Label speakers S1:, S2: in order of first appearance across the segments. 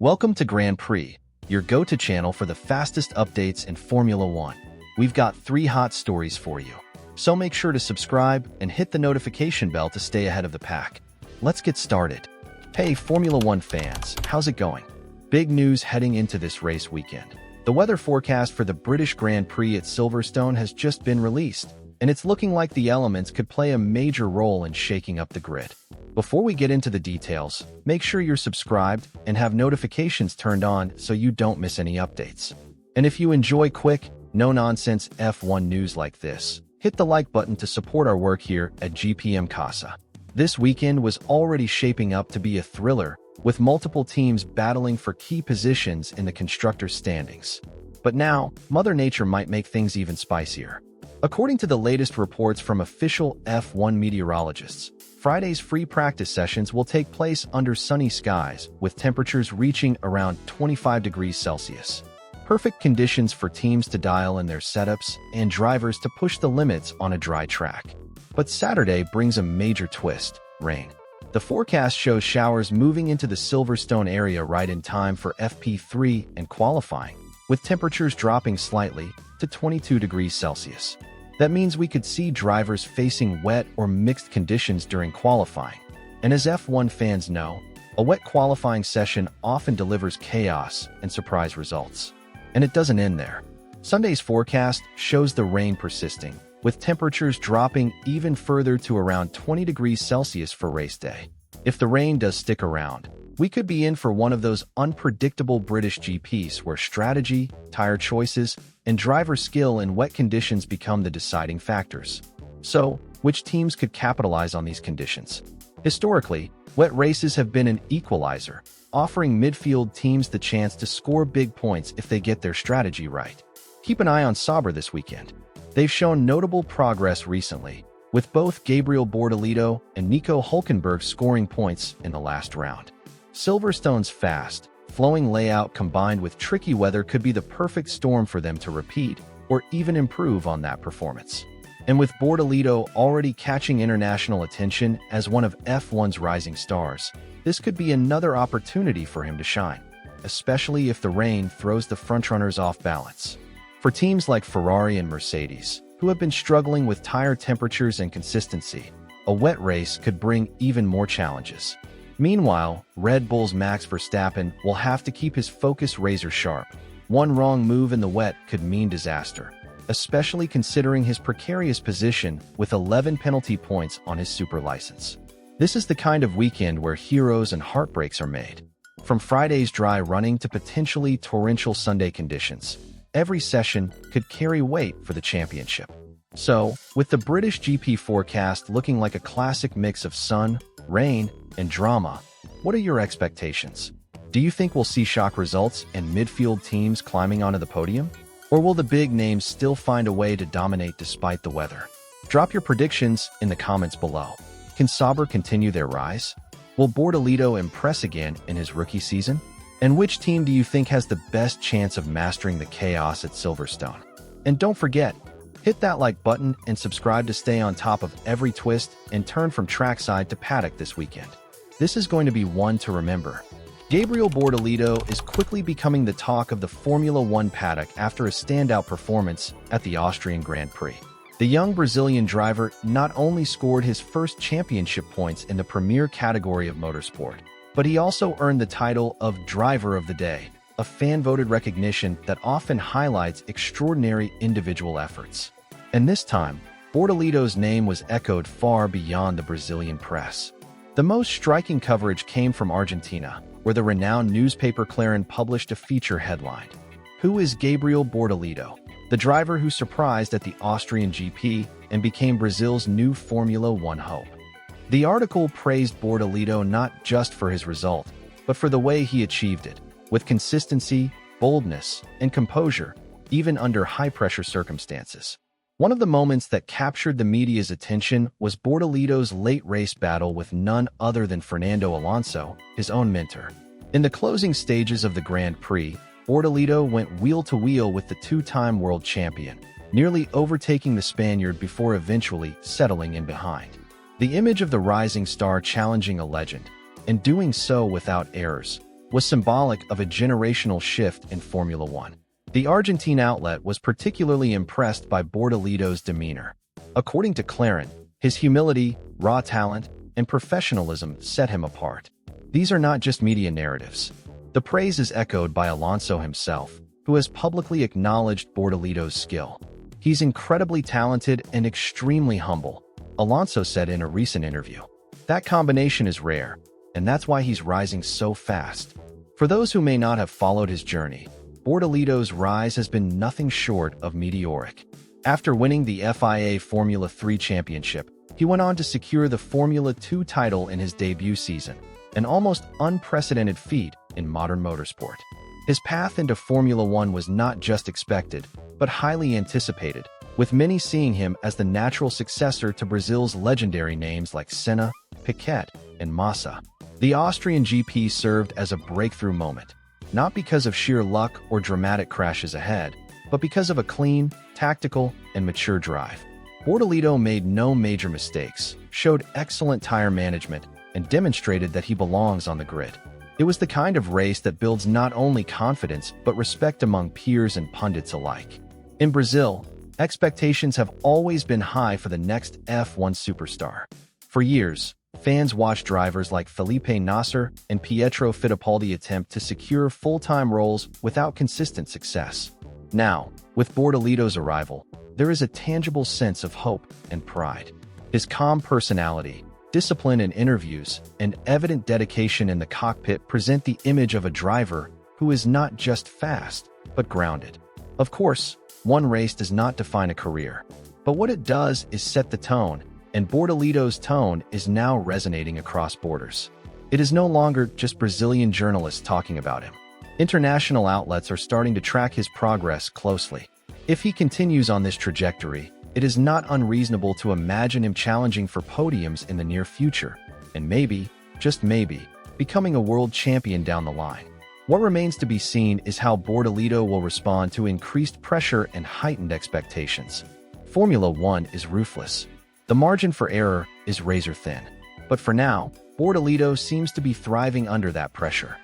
S1: Welcome to Grand Prix, your go-to channel for the fastest updates in Formula One. We've got 3 hot stories for you, so make sure to subscribe and hit the notification bell to stay ahead of the pack. Let's get started. Hey Formula One fans, how's it going? Big news heading into this race weekend. The weather forecast for the British Grand Prix at Silverstone has just been released, and it's looking like the elements could play a major role in shaking up the grid. Before we get into the details, make sure you're subscribed and have notifications turned on so you don't miss any updates. And if you enjoy quick, no-nonsense F1 news like this, hit the like button to support our work here at GPM Casa. This weekend was already shaping up to be a thriller, with multiple teams battling for key positions in the constructors' standings. But now, Mother Nature might make things even spicier. According to the latest reports from official F1 meteorologists, Friday's free practice sessions will take place under sunny skies, with temperatures reaching around 25 degrees Celsius. Perfect conditions for teams to dial in their setups and drivers to push the limits on a dry track. But Saturday brings a major twist: rain. The forecast shows showers moving into the Silverstone area right in time for FP3 and qualifying, with temperatures dropping slightly to 22 degrees Celsius. That means we could see drivers facing wet or mixed conditions during qualifying. And as F1 fans know, a wet qualifying session often delivers chaos and surprise results. And it doesn't end there. Sunday's forecast shows the rain persisting, with temperatures dropping even further to around 20 degrees Celsius for race day. If the rain does stick around, we could be in for one of those unpredictable British GPs where strategy, tire choices, and driver skill in wet conditions become the deciding factors. So, which teams could capitalize on these conditions? Historically, wet races have been an equalizer, offering midfield teams the chance to score big points if they get their strategy right. Keep an eye on Sauber this weekend. They've shown notable progress recently, with both Gabriel Bortolito and Nico Hülkenberg scoring points in the last round. Silverstone's fast, flowing layout combined with tricky weather could be the perfect storm for them to repeat or even improve on that performance. And with Bortolito already catching international attention as one of F1's rising stars, this could be another opportunity for him to shine, especially if the rain throws the frontrunners off balance. For teams like Ferrari and Mercedes, who have been struggling with tire temperatures and consistency, a wet race could bring even more challenges. Meanwhile, Red Bull's Max Verstappen will have to keep his focus razor sharp. One wrong move in the wet could mean disaster, especially considering his precarious position with 11 penalty points on his super license. This is the kind of weekend where heroes and heartbreaks are made. From Friday's dry running to potentially torrential Sunday conditions, every session could carry weight for the championship. So, with the British GP forecast looking like a classic mix of sun, rain, and drama, what are your expectations? Do you think we'll see shock results and midfield teams climbing onto the podium? Or will the big names still find a way to dominate despite the weather? Drop your predictions in the comments below. Can Sauber continue their rise? Will Bortolito impress again in his rookie season? And which team do you think has the best chance of mastering the chaos at Silverstone? And don't forget, hit that like button and subscribe to stay on top of every twist and turn from trackside to paddock this weekend. This is going to be one to remember. Gabriel Bortolito is quickly becoming the talk of the Formula One paddock after a standout performance at the Austrian Grand Prix. The young Brazilian driver not only scored his first championship points in the premier category of motorsport, but he also earned the title of Driver of the Day, a fan-voted recognition that often highlights extraordinary individual efforts. And this time, Bortolito's name was echoed far beyond the Brazilian press. The most striking coverage came from Argentina, where the renowned newspaper Clarín published a feature headline: "Who is Gabriel Bortolito, the driver who surprised at the Austrian GP and became Brazil's new Formula One hope?" The article praised Bortolito not just for his result, but for the way he achieved it, with consistency, boldness, and composure, even under high-pressure circumstances. One of the moments that captured the media's attention was Bortolito's late race battle with none other than Fernando Alonso, his own mentor. In the closing stages of the Grand Prix, Bortolito went wheel-to-wheel with the two-time world champion, nearly overtaking the Spaniard before eventually settling in behind. The image of the rising star challenging a legend, and doing so without errors, was symbolic of a generational shift in Formula One. The Argentine outlet was particularly impressed by Bortolito's demeanor. According to Clarin, his humility, raw talent, and professionalism set him apart. These are not just media narratives. The praise is echoed by Alonso himself, who has publicly acknowledged Bortolito's skill. He's incredibly talented and extremely humble, Alonso said in a recent interview. That combination is rare, and that's why he's rising so fast. For those who may not have followed his journey, Bortolito's rise has been nothing short of meteoric. After winning the FIA Formula 3 championship, he went on to secure the Formula 2 title in his debut season, an almost unprecedented feat in modern motorsport. His path into Formula 1 was not just expected, but highly anticipated, with many seeing him as the natural successor to Brazil's legendary names like Senna, Piquet, and Massa. The Austrian GP served as a breakthrough moment, not because of sheer luck or dramatic crashes ahead, but because of a clean, tactical, and mature drive. Bortolito made no major mistakes, showed excellent tire management, and demonstrated that he belongs on the grid. It was the kind of race that builds not only confidence but respect among peers and pundits alike. In Brazil, expectations have always been high for the next F1 superstar. For years, fans watched drivers like Felipe Nasser and Pietro Fittipaldi attempt to secure full-time roles without consistent success. Now, with Bortolito's arrival, there is a tangible sense of hope and pride. His calm personality, discipline in interviews, and evident dedication in the cockpit present the image of a driver who is not just fast, but grounded. Of course, one race does not define a career, but what it does is set the tone, and Bortolito's tone is now resonating across borders. It is no longer just Brazilian journalists talking about him. International outlets are starting to track his progress closely. If he continues on this trajectory, it is not unreasonable to imagine him challenging for podiums in the near future, and maybe, just maybe, becoming a world champion down the line. What remains to be seen is how Bortolito will respond to increased pressure and heightened expectations. Formula One is ruthless. The margin for error is razor thin. But for now, Bortolito seems to be thriving under that pressure.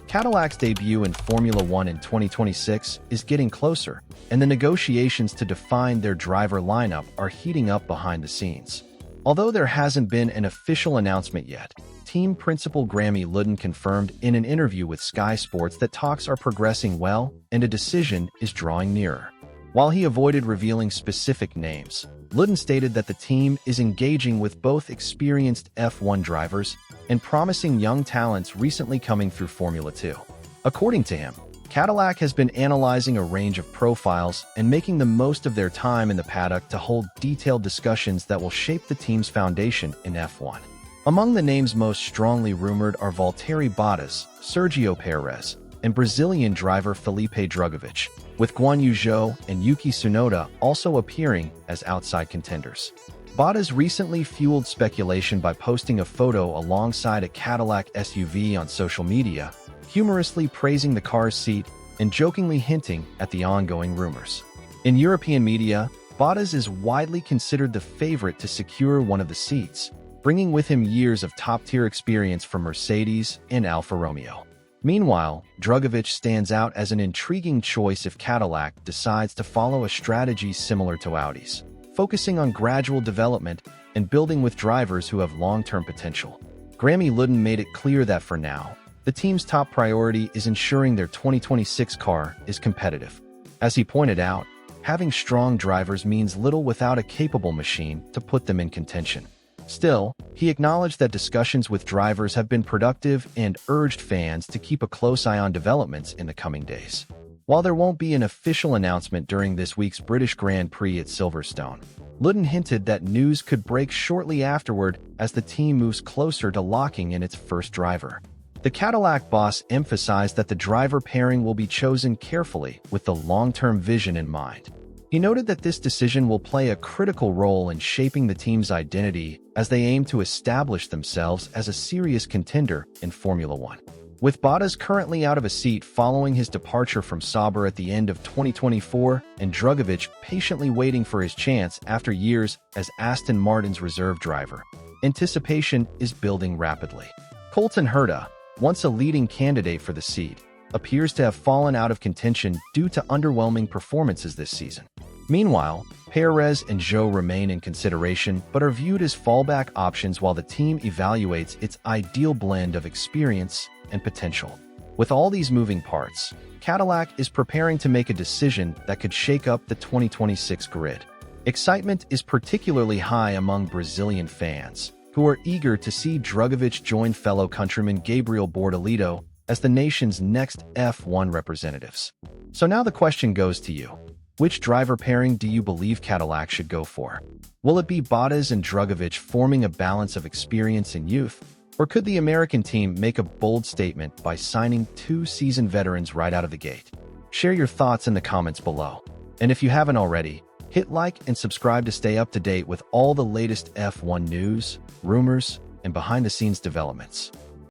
S1: Cadillac's debut in Formula One in 2026 is getting closer, and the negotiations to define their driver lineup are heating up behind the scenes. Although there hasn't been an official announcement yet, team principal Grammy Ludden confirmed in an interview with Sky Sports that talks are progressing well and a decision is drawing nearer. While he avoided revealing specific names, Ludden stated that the team is engaging with both experienced F1 drivers and promising young talents recently coming through Formula 2. According to him, Cadillac has been analyzing a range of profiles and making the most of their time in the paddock to hold detailed discussions that will shape the team's foundation in F1. Among the names most strongly rumored are Valtteri Bottas, Sergio Perez, and Brazilian driver Felipe Drugovich, with Guan Yu Zhou and Yuki Tsunoda also appearing as outside contenders. Bottas recently fueled speculation by posting a photo alongside a Cadillac SUV on social media, humorously praising the car's seat and jokingly hinting at the ongoing rumors. In European media, Bottas is widely considered the favorite to secure one of the seats, bringing with him years of top-tier experience from Mercedes and Alfa Romeo. Meanwhile, Drugovich stands out as an intriguing choice if Cadillac decides to follow a strategy similar to Audi's, focusing on gradual development and building with drivers who have long-term potential. Grammy Ludden made it clear that for now, the team's top priority is ensuring their 2026 car is competitive. As he pointed out, having strong drivers means little without a capable machine to put them in contention. Still, he acknowledged that discussions with drivers have been productive and urged fans to keep a close eye on developments in the coming days. While there won't be an official announcement during this week's British Grand Prix at Silverstone, Ludden hinted that news could break shortly afterward as the team moves closer to locking in its first driver. The Cadillac boss emphasized that the driver pairing will be chosen carefully with the long-term vision in mind. He noted that this decision will play a critical role in shaping the team's identity as they aim to establish themselves as a serious contender in Formula One. With Bottas currently out of a seat following his departure from Sauber at the end of 2024 and Drugovich patiently waiting for his chance after years as Aston Martin's reserve driver, anticipation is building rapidly. Colton Herta, once a leading candidate for the seat, appears to have fallen out of contention due to underwhelming performances this season. Meanwhile, Perez and Zhou remain in consideration but are viewed as fallback options while the team evaluates its ideal blend of experience and potential. With all these moving parts, Cadillac is preparing to make a decision that could shake up the 2026 grid. Excitement is particularly high among Brazilian fans, who are eager to see Drugovich join fellow countryman Gabriel Bortolito as the nation's next F1 representatives. So now the question goes to you. Which driver pairing do you believe Cadillac should go for? Will it be Bottas and Drugovich forming a balance of experience and youth? Or could the American team make a bold statement by signing two seasoned veterans right out of the gate? Share your thoughts in the comments below. And if you haven't already, hit like and subscribe to stay up to date with all the latest F1 news, rumors, and behind-the-scenes developments.